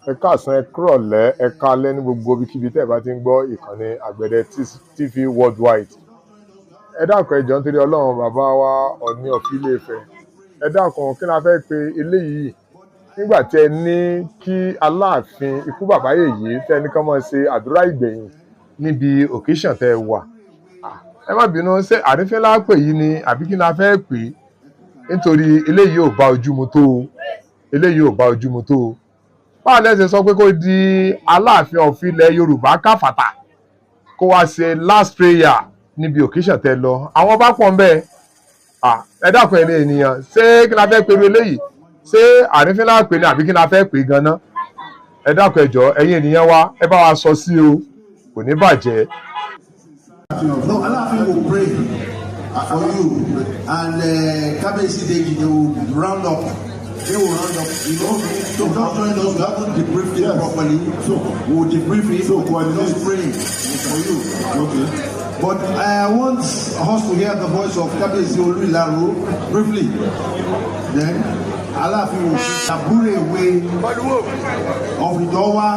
Ẹ káàsán, ẹ kúrọ̀lẹ́, ẹ káalẹ́ ní gbogbo ibikíbi tẹ́ ẹ bá ti ń gbọ́ ìkànnì Àgbẹ̀dẹ TV worldwide. Ẹ dákun ẹ jọ̀ọ́ nítorí Ọlọ́run bàbá wa Ọọ̀ni of Ilé-Ifẹ̀. Ẹ dákun kí la fẹ́ pe eléyìí nígbà tí ẹ ní kí Aláàfin ikú bàbá yèyé tẹ́ ẹ ní ká máa ṣe àdúrà ìgbẹ̀yìn níbi occasion tẹ́ ẹ wà. Ẹ má bínú, ṣé Arifin la pè yìí ni àbí kí la fẹ́ pè é? Nítorí eléyìí ò bá ojú mu tó o, eléyìí ò bá ojú mu tó o. Báwo lẹ ṣe sọ pé kó di Aláàfin of ilẹ̀ Yorùbá káfàtà kó wá ṣe last prayer níbi occasion tẹ́ lọ? Àwọn bá pọ̀ ń bẹ́ẹ̀. Ẹ dákun ẹni ènìyàn, ṣé kí la fẹ́ pẹ̀lú eléyìí? Ṣé Arifin la pè ní àbí kí la fẹ́ pè gan-an? Ẹ dákun ẹ jọ̀ọ́ ẹ̀yin ènìyàn wa, ẹ bá wa sọ sí o, kò ní bàjẹ́. No, Alaafin will pray for you, and Kabiyesi Deji, they will round up. They will round up. You know, so don't join us. We haven't debriefed it properly, so we'll debrief it. So we're just praying for you. Okay. But I want us to hear the voice of Kabiyesi Olúìlàró briefly. Then Alaafin will tabure away of Idowa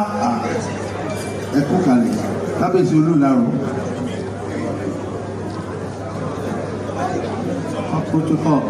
Ekukale. Kabiyesi Olúìlàró. Protocol.